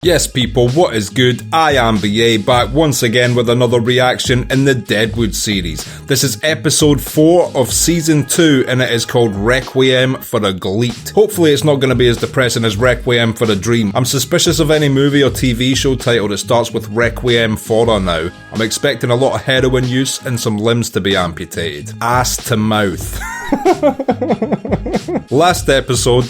Yes people, what is good? I am BA, back once again with another reaction in the Deadwood series. This is episode 4 of season 2 and it is called Requiem for a Gleet. Hopefully it's not going to be as depressing as Requiem for a Dream. I'm suspicious of any movie or TV show title that starts with Requiem for a now. I'm expecting a lot of heroin use and some limbs to be amputated. Ass to mouth. Last episode,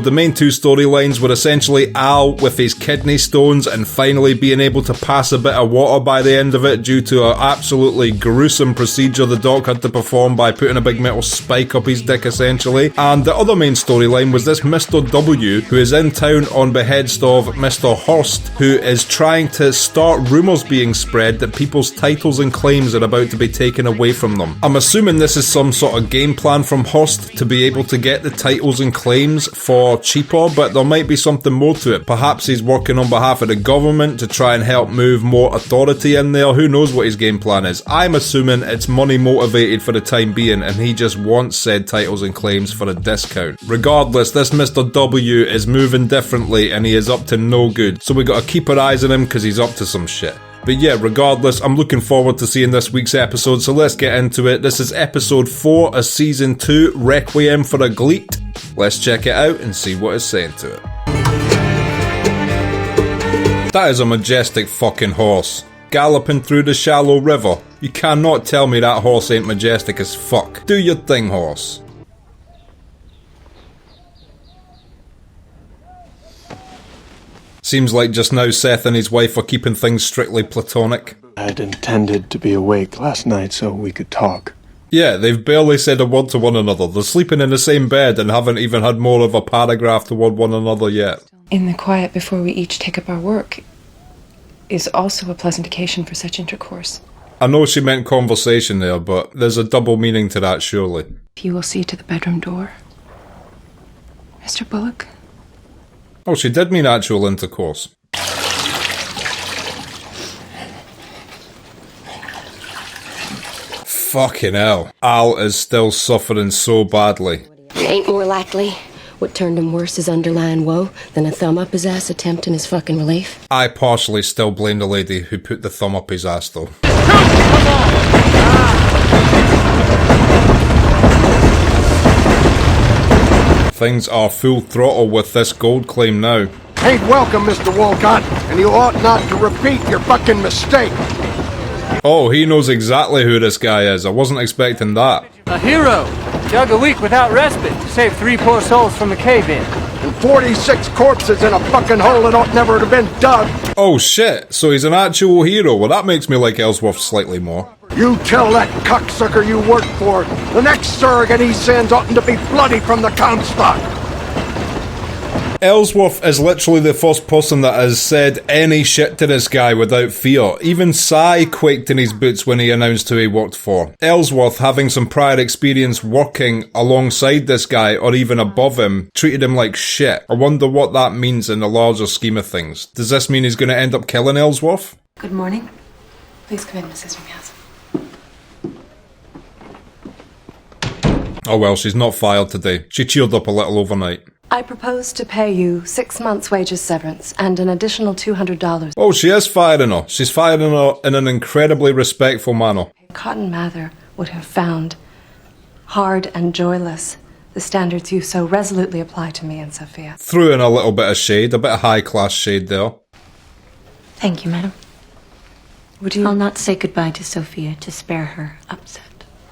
the main two storylines were essentially Al with his kidney stones and finally being able to pass a bit of water by the end of it due to an absolutely gruesome procedure the doc had to perform by putting a big metal spike up his dick essentially. And the other main storyline was this Mr. W who is in town on behest of Mr. Horst, who is trying to start rumours being spread that people's titles and claims are about to be taken away from them. I'm assuming this is some sort of game plan from Horst to be able to get the titles and claims for cheaper, but there might be something more to it. Perhaps he's working on behalf of the government to try and help move more authority in there. Who knows what his game plan is? I'm assuming it's money motivated for the time being and he just wants said titles and claims for a discount. Regardless, this Mr. W is moving differently and he is up to no good, so we gotta keep our eyes on him because he's up to some shit. But yeah, regardless, I'm looking forward to seeing this week's episode, so let's get into it. This is episode 4 of season 2, Requiem for a Gleet. Let's check it out and see what it's saying to it. That is a majestic fucking horse. Galloping through the shallow river. You cannot tell me that horse ain't majestic as fuck. Do your thing, horse. Seems like just now Seth and his wife are keeping things strictly platonic. I'd intended to be awake last night so we could talk. Yeah, they've barely said a word to one another. They're sleeping in the same bed and haven't even had more of a paragraph toward one another yet. In the quiet before we each take up our work is also a pleasant occasion for such intercourse. I know she meant conversation there, but there's a double meaning to that surely. If you will see to the bedroom door, Mr. Bullock. Oh, she did mean actual intercourse. Fucking hell. Al is still suffering so badly. It ain't more likely. What turned him worse is underlying woe than a thumb up his ass attempting his fucking relief. I partially still blame the lady who put the thumb up his ass though. Things are full throttle with this gold claim now. Ain't welcome, Mr. Walcott, and you ought not to repeat your fucking mistake. Oh, he knows exactly who this guy is. I wasn't expecting that. A hero! Dug a week without respite to save 3 poor souls from a cave-in. And 46 corpses in a fucking hole that ought never to have been dug. Oh shit, so he's an actual hero. Well, that makes me like Ellsworth slightly more. You tell that cocksucker you work for, the next surrogate he sends oughtn't to be bloody from the Comstock. Ellsworth is literally the first person that has said any shit to this guy without fear. Even Cy quaked in his boots when he announced who he worked for. Ellsworth, having some prior experience working alongside this guy or even above him, treated him like shit. I wonder what that means in the larger scheme of things. Does this mean he's going to end up killing Ellsworth? Good morning. Please come in, Mrs. Ringhouse. Oh well, she's not fired today. She cheered up a little overnight. I propose to pay you 6 months' wages severance and an additional $200. Oh, she is firing her. She's firing her in an incredibly respectful manner. Cotton Mather would have found hard and joyless the standards you so resolutely apply to me and Sophia. Threw in a little bit of shade, a bit of high-class shade there. Thank you, madam. Would you... I'll not say goodbye to Sophia to spare her upset.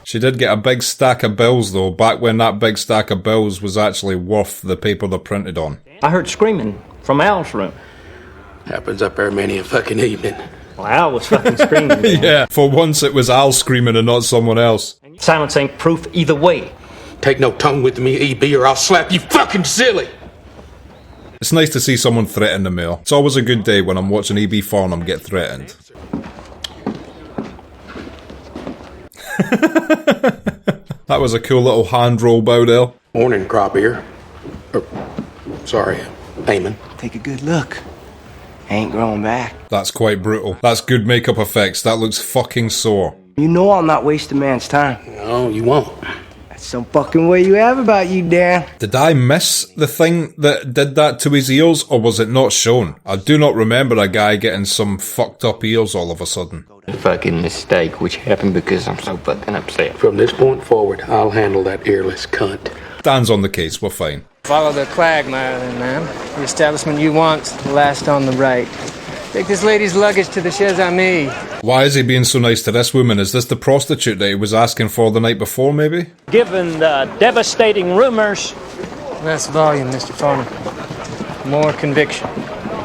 She did get a big stack of bills though, back when that big stack of bills was actually worth the paper they're printed on. I heard screaming from Al's room. Happens up there many a fucking evening. Well, Al was fucking screaming. Yeah, for once it was Al screaming and not someone else. Silence ain't proof either way. Take no tongue with me, EB, or I'll slap you fucking silly! It's nice to see someone threaten the mayor. It's always a good day when I'm watching E.B. Farnham get threatened. That was a cool little hand roll bow there. Morning, crop ear. Sorry, Eamon. Take a good look. Ain't growing back. That's quite brutal. That's good makeup effects. That looks fucking sore. You know I'll not waste a man's time. No, you won't. That's Some fucking way you have about you, Dan. Did I miss the thing that did that to his ears, or was it not shown? I do not remember a guy getting some fucked up ears all of a sudden. A fucking mistake, which happened because I'm so fucking upset. From this point forward, I'll handle that earless cunt. Dan's on the case, we're fine. Follow the quagmire then, ma'am. The establishment you want's the last on the right. Take this lady's luggage to the Chez Ami. Why is he being so nice to this woman? Is this the prostitute that he was asking for the night before, maybe? Given the devastating rumors... Less volume, Mr. Farnham. More conviction.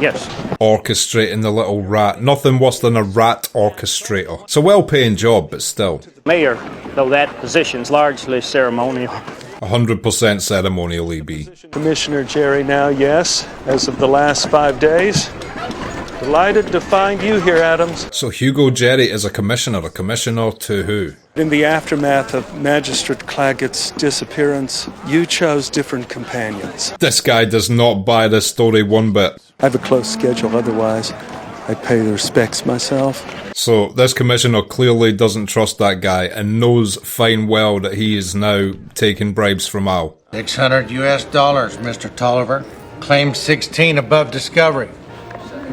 Yes. Orchestrating the little rat. Nothing worse than a rat orchestrator. It's a well-paying job, but still. Mayor, though that position's largely ceremonial. 100% ceremonial, EB. Commissioner Jerry now, yes, as of the last 5 days. Delighted to find you here, Adams. So Hugo Jerry is a commissioner to who? In the aftermath of Magistrate Claggett's disappearance, you chose different companions. This guy does not buy this story one bit. I have a close schedule, otherwise I'd pay the respects myself. So this commissioner clearly doesn't trust that guy and knows fine well that he is now taking bribes from Al. $600 US, Mr. Tolliver. Claim 16 above discovery.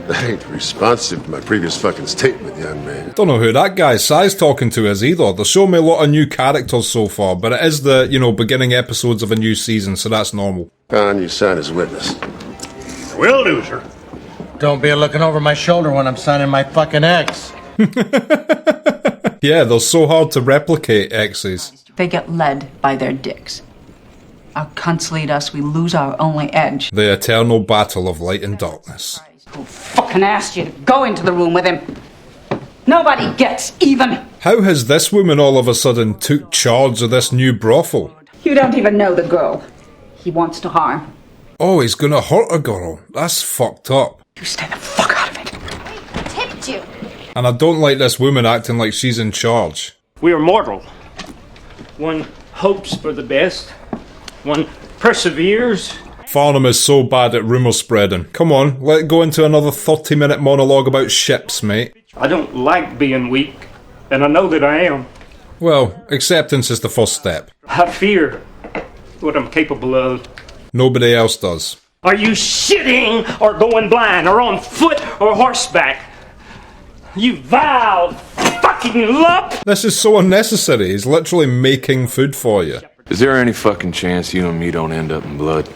That ain't responsive to my previous fucking statement, young man. Don't know who that guy Si's talking to is either. They're showing me a lot of new characters so far, but it is the, beginning episodes of a new season, so that's normal. Con, you sign as witness. Will do, sir. Don't be looking over my shoulder when I'm signing my fucking X. Yeah, they're so hard to replicate, X's. They get led by their dicks. Our cunts lead us, we lose our only edge. The eternal battle of light and darkness. Who fucking asked you to go into the room with him? Nobody gets even. How has this woman all of a sudden took charge of this new brothel? You don't even know the girl he wants to harm. Oh, he's gonna hurt a girl. That's fucked up. You stay the fuck out of it. Tipped you. And I don't like this woman acting like she's in charge. We are mortal. One hopes for the best. One perseveres. Farnham is so bad at rumour spreading. Come on, let it go into another 30-minute monologue about ships, mate. I don't like being weak, and I know that I am. Well, acceptance is the first step. I fear what I'm capable of. Nobody else does. Are you shitting or going blind or on foot or horseback? You vile fucking lump! This is so unnecessary. He's literally making food for you. Is there any fucking chance you and me don't end up in blood?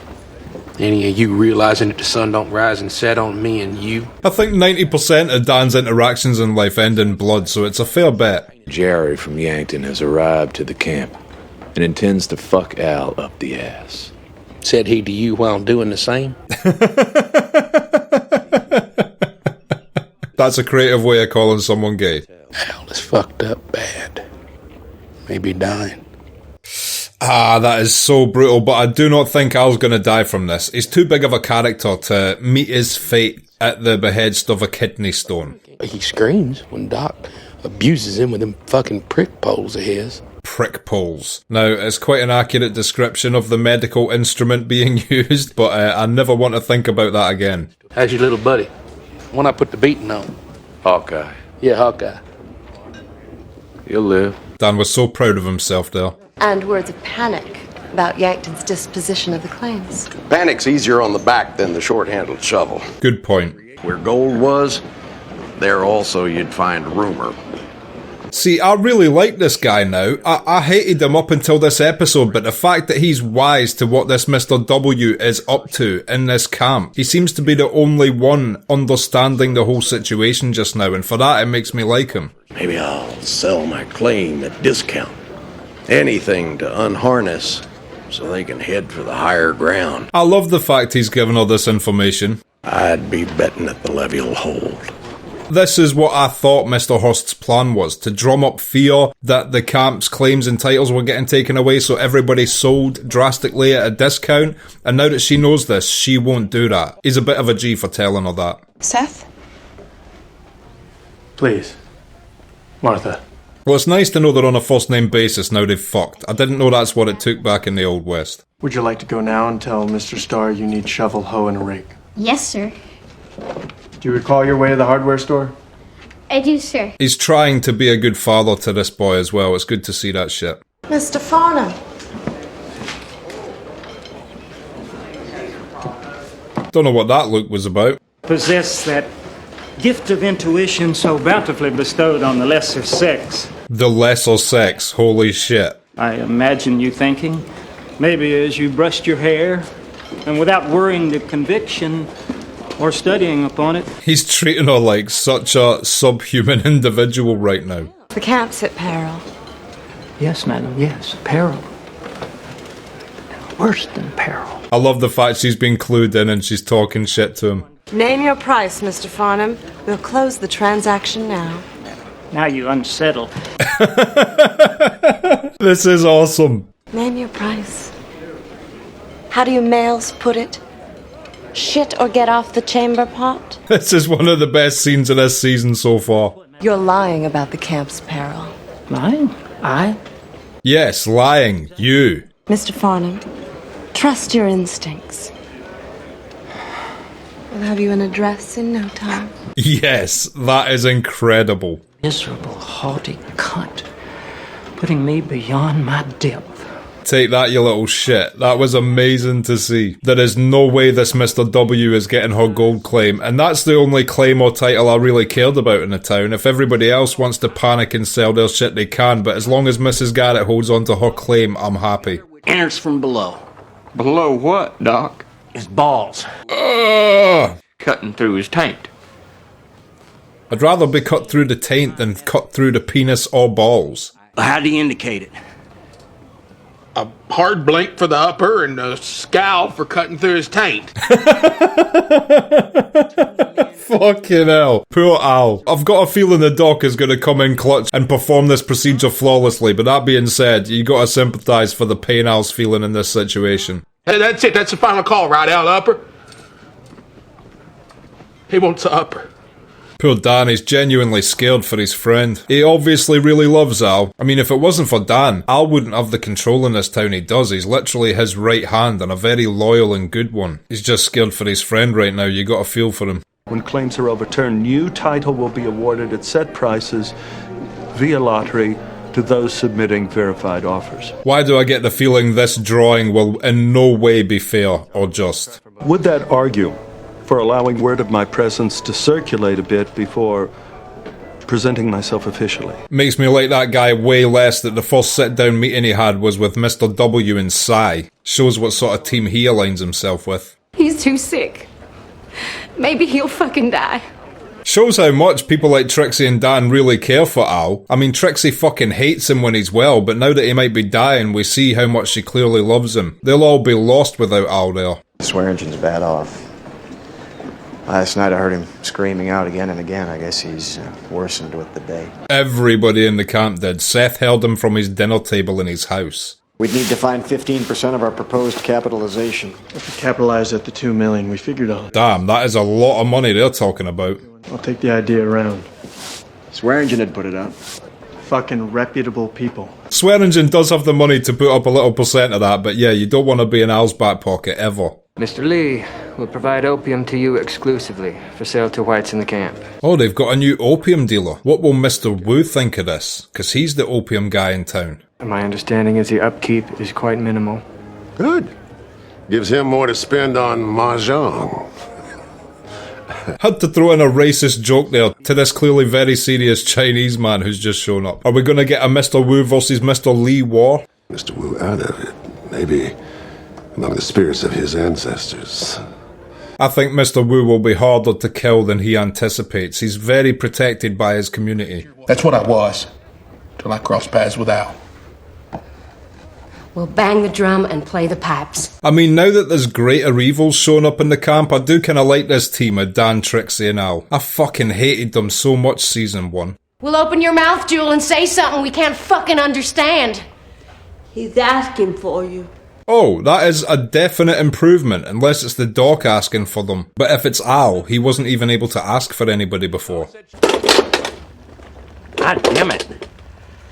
Any of you realizing that the sun don't rise and set on me and you? I think 90% of Dan's interactions in life end in blood, so it's a fair bet. Jerry from Yankton has arrived to the camp and intends to fuck Al up the ass. Said he to you while doing the same? That's a creative way of calling someone gay. Al is fucked up bad. Maybe dying. Ah, that is so brutal, but I do not think Al's gonna die from this. He's too big of a character to meet his fate at the behest of a kidney stone. He screams when Doc abuses him with them fucking prick poles of his. Prick poles. Now, it's quite an accurate description of the medical instrument being used, but I never want to think about that again. How's your little buddy? One I put the beating on. Hawkeye. Yeah, Hawkeye. He'll live. Dan was so proud of himself there. And words of panic about Yankton's disposition of the claims. Panic's easier on the back than the short-handled shovel. Good point. Where gold was, there also you'd find rumor. See, I really like this guy now. I hated him up until this episode, but the fact that he's wise to what this Mr. W is up to in this camp, he seems to be the only one understanding the whole situation just now, and for that it makes me like him. Maybe I'll sell my claim at discount. Anything to unharness so they can head for the higher ground. I love the fact he's given all this information. I'd be betting that the levy'll hold. This is what I thought Mr. Hurst's plan was, to drum up fear that the camp's claims and titles were getting taken away, so everybody sold drastically at a discount, and now that she knows this, she won't do that. He's a bit of a G for telling her that. Seth? Please. Martha. Well, it's nice to know they're on a first-name basis now they've fucked. I didn't know that's what it took back in the Old West. Would you like to go now and tell Mr. Starr you need shovel, hoe, and a rake? Yes, sir. Do you recall your way to the hardware store? I do, sir. He's trying to be a good father to this boy as well. It's good to see that shit. Mr. Farnham, Don't know what that look was about. Possess that gift of intuition so bountifully bestowed on the lesser sex. The lesser sex, holy shit. I imagine you thinking, maybe as you brushed your hair, and without worrying the conviction or studying upon it. He's treating her like such a subhuman individual right now. The camp's at peril. Yes, madam, yes, peril. Worse than peril. I love the fact she's been clued in and she's talking shit to him. Name your price, Mr. Farnham. We'll close the transaction now. Now you unsettle. This is awesome. Name your price. How do you males put it? Shit or get off the chamber pot? This is one of the best scenes in this season so far. You're lying about the camp's peril. Lying? I? Yes, lying. You. Mr. Farnham, trust your instincts. We'll have you an address in no time. Yes, that is incredible. Miserable, haughty cunt. Putting me beyond my depth. Take that, you little shit. That was amazing to see. There is no way this Mr. W is getting her gold claim, and that's the only claim or title I really cared about in the town. If everybody else wants to panic and sell their shit, they can, but as long as Mrs. Garrett holds on to her claim, I'm happy. Enters from below. Below what, Doc? His balls. Cutting through his taint. I'd rather be cut through the taint than cut through the penis or balls. How'd he indicate it? A hard blink for the upper and a scowl for cutting through his taint. Fucking hell. Poor Al. I've got a feeling the doc is going to come in clutch and perform this procedure flawlessly, but that being said, you got to sympathise for the pain Al's feeling in this situation. Hey, that's it. That's the final call, right, Al? Upper? He wants the upper. Poor Dan, he's genuinely scared for his friend. He obviously really loves Al. I mean, if it wasn't for Dan, Al wouldn't have the control in this town he does. He's literally his right hand and a very loyal and good one. He's just scared for his friend right now. You gotta feel for him. When claims are overturned, new title will be awarded at set prices via lottery to those submitting verified offers. Why do I get the feeling this drawing will in no way be fair or just? Would that argue for allowing word of my presence to circulate a bit before presenting myself officially? Makes me like that guy way less that the first sit-down meeting he had was with Mr. W and Cy. Shows what sort of team he aligns himself with. He's too sick. Maybe he'll fucking die. Shows how much people like Trixie and Dan really care for Al. I mean, Trixie fucking hates him when he's well, but now that he might be dying, we see how much she clearly loves him. They'll all be lost without Al there. Swearingen's bad off. Last night I heard him screaming out again and again. I guess he's worsened with the day. Everybody in the camp did. Seth held him from his dinner table in his house. We'd need to find 15% of our proposed capitalization. If we capitalize at the $2 million we figured on. Damn, that is a lot of money they're talking about. I'll take the idea around. Swearingen had put it up. Fucking reputable people. Swearingen does have the money to put up a little percent of that, but yeah, you don't want to be in Al's back pocket ever. Mr. Lee will provide opium to you exclusively for sale to whites in the camp. Oh, they've got a new opium dealer. What will Mr. Wu think of this? Because he's the opium guy in town. My understanding is the upkeep is quite minimal. Good. Gives him more to spend on mahjong. Had to throw in a racist joke there to this clearly very serious Chinese man who's just shown up. Are we going to get a Mr. Wu versus Mr. Lee war? Mr. Wu out of it. Maybe among the spirits of his ancestors. I think Mr. Wu will be harder to kill than he anticipates. He's very protected by his community. That's what I was, till I crossed paths with Al. We'll bang the drum and play the pipes. I mean, now that there's greater evils showing up in the camp, I do kind of like this team of Dan, Trixie and Al. I fucking hated them so much season 1. We'll open your mouth, Jewel, and say something we can't fucking understand. He's asking for you. Oh, that is a definite improvement, unless it's the doc asking for them. But if it's Al, he wasn't even able to ask for anybody before. God damn it.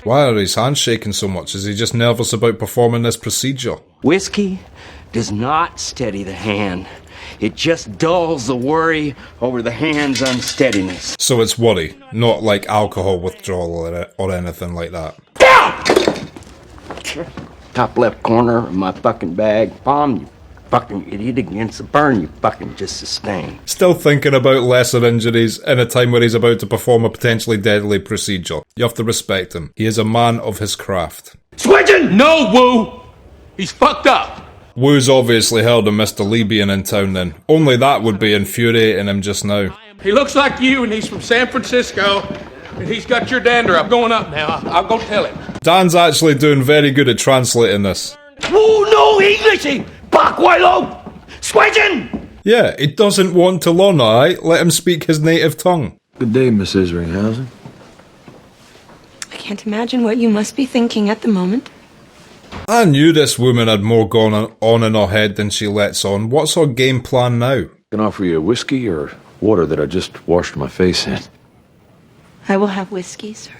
Why are his hands shaking so much? Is he just nervous about performing this procedure? Whiskey does not steady the hand. It just dulls the worry over the hand's unsteadiness. So it's worry, not like alcohol withdrawal or anything like that. Top left corner of my fucking bag. Palm, you fucking idiot, against the burn you fucking just sustained. Still thinking about lesser injuries in a time where he's about to perform a potentially deadly procedure. You have to respect him. He is a man of his craft. Switching! No, Woo! He's fucked up! Woo's obviously heard of Mr. Lee being in town then. Only that would be infuriating him just now. He looks like you, and he's from San Francisco, and he's got your dander up going up now. I'll go tell him. Dan's actually doing very good at translating this. Woo, no Englishy! Bakwilo! Switching! Yeah, he doesn't want to learn, alright? Let him speak his native tongue. Good day, Miss Isringhausen. I can't imagine what you must be thinking at the moment. I knew this woman had more gone on in her head than she lets on. What's her game plan now? Can I offer you a whiskey or water that I just washed my face in? I will have whiskey, sir.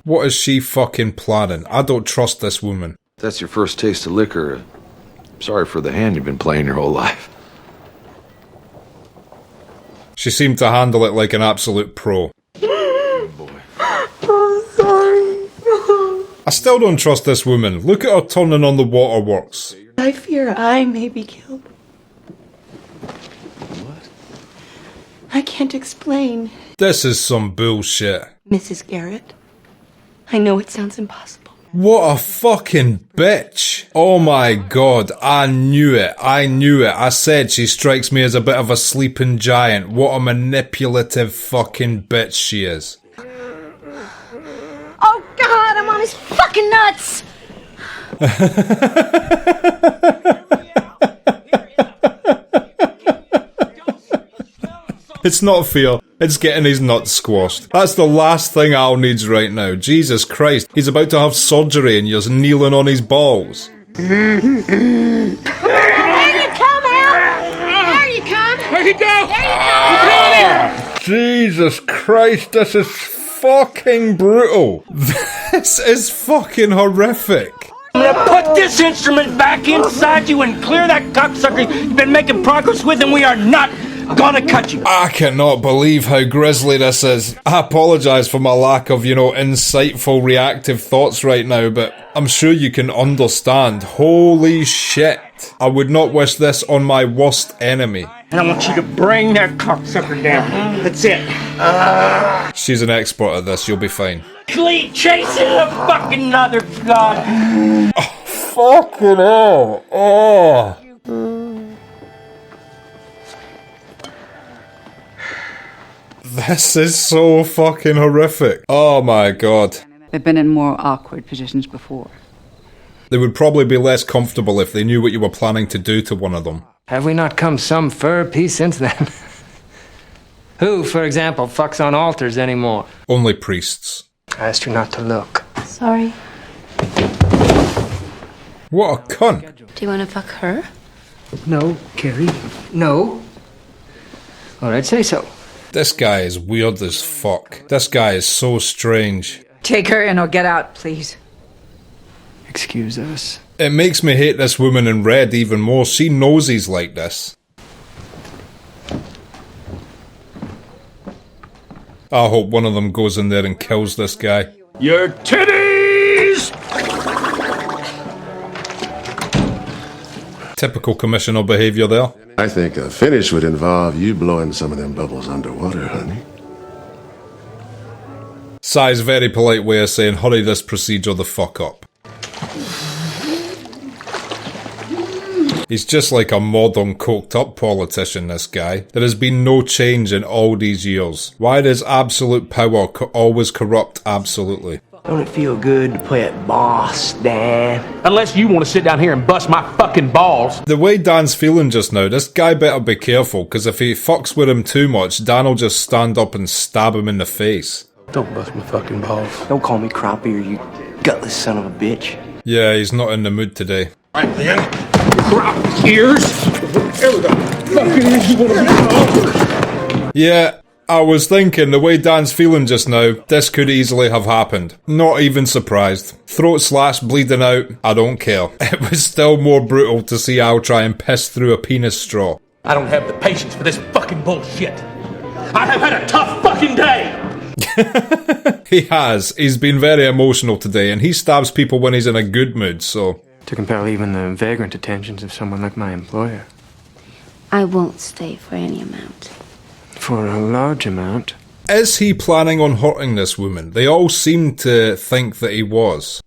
What is she fucking planning? I don't trust this woman. If that's your first taste of liquor, sorry for the hand you've been playing your whole life. She seemed to handle it like an absolute pro. I still don't trust this woman. Look at her turning on the waterworks. I fear I may be killed. What? I can't explain. This is some bullshit. Mrs. Garrett, I know it sounds impossible. What a fucking bitch. Oh my god, I knew it. I knew it. I said she strikes me as a bit of a sleeping giant. What a manipulative fucking bitch she is. Oh God, I'm on his fucking nuts! It's not fear, it's getting his nuts squashed. That's the last thing Al needs right now. Jesus Christ, he's about to have surgery and you're kneeling on his balls. There you come, Al! There you come! Where'd he go? There you come! Come here! Jesus Christ, this is fucking brutal. This is fucking horrific. I'm gonna put this instrument back inside you and clear that cocksucker you've been making progress with, and we are not gonna cut you. I cannot believe how grisly this is. I apologise for my lack of, insightful reactive thoughts right now, but I'm sure you can understand. Holy shit. I would not wish this on my worst enemy. And I want you to bring that cocksucker down. That's it. She's an expert at this, you'll be fine. Clean chasing the fucking other god. Oh, fucking hell. Oh. This is so fucking horrific. Oh my god. They've been in more awkward positions before. They would probably be less comfortable if they knew what you were planning to do to one of them. Have we not come some fur piece since then? Who, for example, fucks on altars anymore? Only priests. I asked you not to look. Sorry. What a cunt. Do you want to fuck her? No, Carrie. No. All right, say so. This guy is weird as fuck. This guy is so strange. Take her in or get out, please. Excuse us. It makes me hate this woman in red even more. She knows he's like this. I hope one of them goes in there and kills this guy. Your titties! Typical commissioner behaviour there. I think a finish would involve you blowing some of them bubbles underwater, honey. Sai's very polite way of saying, hurry this procedure the fuck up. He's just like a modern coked up politician, this guy. There has been no change in all these years. Why does absolute power always corrupt absolutely? Don't it feel good to play at boss, Dan? Unless you want to sit down here and bust my fucking balls. The way Dan's feeling just now, this guy better be careful, because if he fucks with him too much, Dan will just stand up and stab him in the face. Don't bust my fucking balls. Don't call me crappie or you gutless son of a bitch. Yeah, he's not in the mood today. Right then. Crop ears. Here we go. Fucking ears, you want to be. Yeah, I was thinking, the way Dan's feeling just now, this could easily have happened. Not even surprised. Throat slash, bleeding out, I don't care. It was still more brutal to see Al try and piss through a penis straw. I don't have the patience for this fucking bullshit. I have had a tough fucking day. He has. He's been very emotional today, and he stabs people when he's in a good mood, so... To compel even the vagrant attentions of someone like my employer. I won't stay for any amount. For a large amount? Is he planning on hurting this woman? They all seem to think that he was.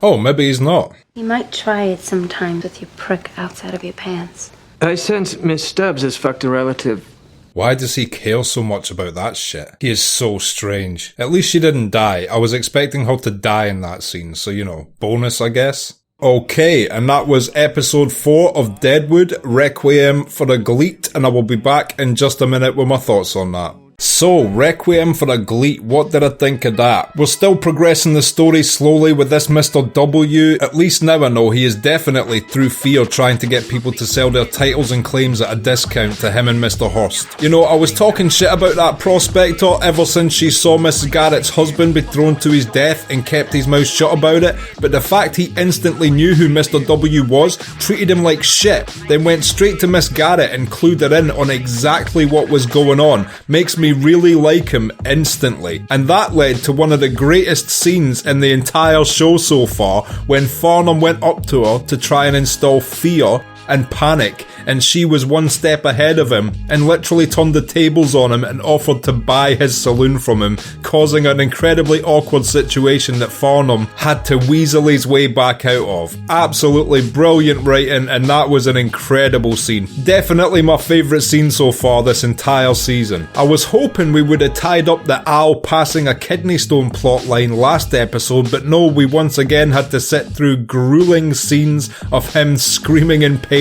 Oh, maybe he's not. You might try it sometimes with your prick outside of your pants. I sense Miss Stubbs has fucked a relative. Why does he care so much about that shit? He is so strange. At least she didn't die. I was expecting her to die in that scene, so you know, bonus I guess. Okay, and that was episode 4 of Deadwood, Requiem for a Gleet, and I will be back in just a minute with my thoughts on that. So, Requiem for a Gleet, what did I think of that? We're still progressing the story slowly with this Mr. W. At least now I know he is definitely, through fear, trying to get people to sell their titles and claims at a discount to him and Mr. Hurst. You know, I was talking shit about that prospector ever since she saw Mrs. Garrett's husband be thrown to his death and kept his mouth shut about it, but the fact he instantly knew who Mr. W was, treated him like shit, then went straight to Miss Garrett and clued her in on exactly what was going on, makes me really like him instantly. And that led to one of the greatest scenes in the entire show so far, when Farnham went up to her to try and install fear and panic, and she was one step ahead of him and literally turned the tables on him and offered to buy his saloon from him, causing an incredibly awkward situation that Farnham had to weasel his way back out of. Absolutely brilliant writing, and that was an incredible scene. Definitely my favourite scene so far this entire season. I was hoping we would have tied up the Al passing a kidney stone plotline last episode, but no, we once again had to sit through grueling scenes of him screaming in pain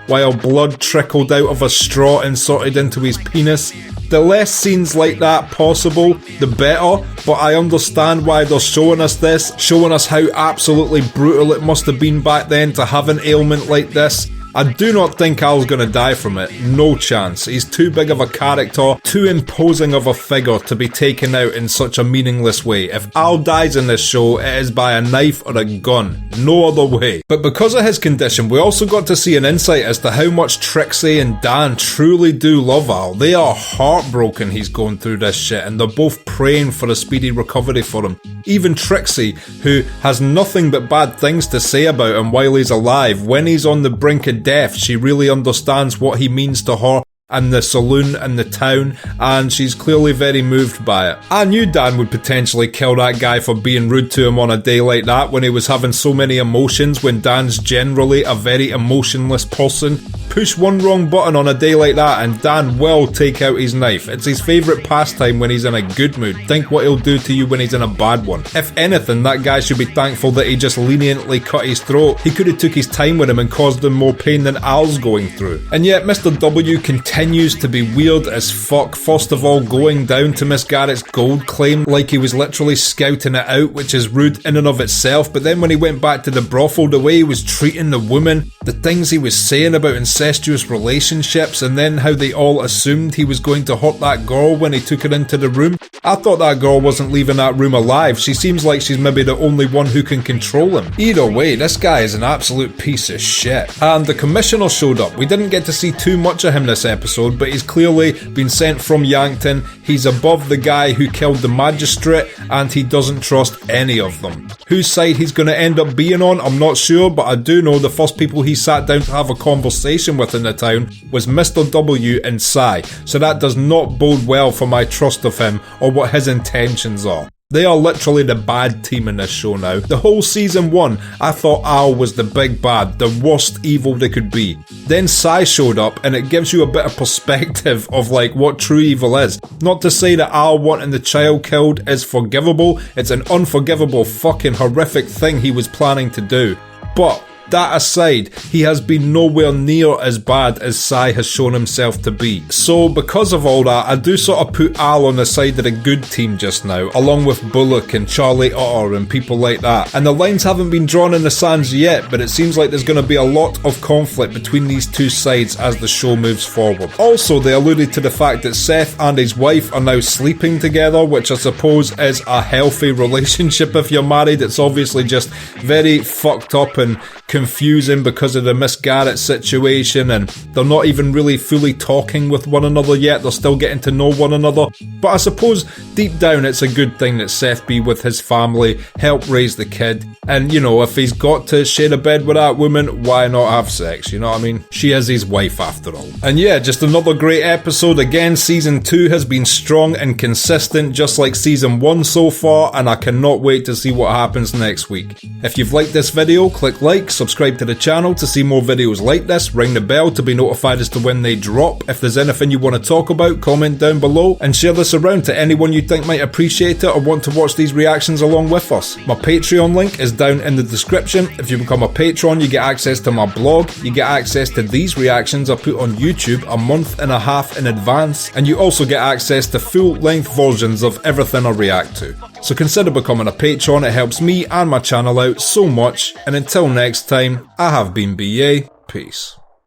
while blood trickled out of a straw inserted into his penis. The less scenes like that possible, the better, but I understand why they're showing us this, showing us how absolutely brutal it must have been back then to have an ailment like this. I do not think Al's gonna die from it, no chance. He's too big of a character, too imposing of a figure to be taken out in such a meaningless way. If Al dies in this show, it is by a knife or a gun, no other way. But because of his condition, we also got to see an insight as to how much Trixie and Dan truly do love Al. They are heartbroken he's going through this shit, and they're both praying for a speedy recovery for him. Even Trixie, who has nothing but bad things to say about him while he's alive, when he's on the brink of death, she really understands what he means to her and the saloon and the town, and she's clearly very moved by it. I knew Dan would potentially kill that guy for being rude to him on a day like that when he was having so many emotions, when Dan's generally a very emotionless person. Push one wrong button on a day like that and Dan will take out his knife. It's his favourite pastime when he's in a good mood. Think what he'll do to you when he's in a bad one. If anything, that guy should be thankful that he just leniently cut his throat. He could have took his time with him and caused him more pain than Al's going through. And yet Mr. W continues to be weird as fuck. First of all, going down to Miss Garrett's gold claim like he was literally scouting it out, which is rude in and of itself, but then when he went back to the brothel, the way he was treating the woman, the things he was saying about incestuous relationships, and then how they all assumed he was going to hurt that girl when he took her into the room. I thought that girl wasn't leaving that room alive. She seems like she's maybe the only one who can control him. Either way, this guy is an absolute piece of shit. And the commissioner showed up. We didn't get to see too much of him this episode, but he's clearly been sent from Yankton. He's above the guy who killed the magistrate, and he doesn't trust any of them. Whose side he's going to end up being on, I'm not sure, but I do know the first people he sat down to have a conversation with in the town was Mr. W and Cy, so that does not bode well for my trust of him or what his intentions are. They are literally the bad team in this show now. The whole season 1, I thought Al was the big bad, the worst evil they could be. Then Cy showed up, and it gives you a bit of perspective of like what true evil is. Not to say that Al wanting the child killed is forgivable, it's an unforgivable fucking horrific thing he was planning to do. But that aside, he has been nowhere near as bad as Cy has shown himself to be. So because of all that, I do sort of put Al on the side of the good team just now, along with Bullock and Charlie Utter and people like that. And the lines haven't been drawn in the sands yet, but it seems like there's going to be a lot of conflict between these two sides as the show moves forward. Also, they alluded to the fact that Seth and his wife are now sleeping together, which I suppose is a healthy relationship if you're married. It's obviously just very fucked up and confusing because of the Miss Garrett situation, and they're not even really fully talking with one another yet. They're still getting to know one another. But I suppose deep down it's a good thing that Seth be with his family, help raise the kid, and you know, if he's got to share a bed with that woman, why not have sex, you know what I mean? She is his wife after all. And yeah, just another great episode. Again, season 2 has been strong and consistent, just like season 1 so far, and I cannot wait to see what happens next week. If you've liked this video, click like, subscribe to the channel to see more videos like this, ring the bell to be notified as to when they drop. If there's anything you want to talk about, comment down below, and share this around to anyone you think might appreciate it or want to watch these reactions along with us. My Patreon link is down in the description. If you become a patron, you get access to my blog, you get access to these reactions I put on YouTube a month and a half in advance, and you also get access to full-length versions of everything I react to. So consider becoming a patron, it helps me and my channel out so much, and until next time, I have been BA, peace.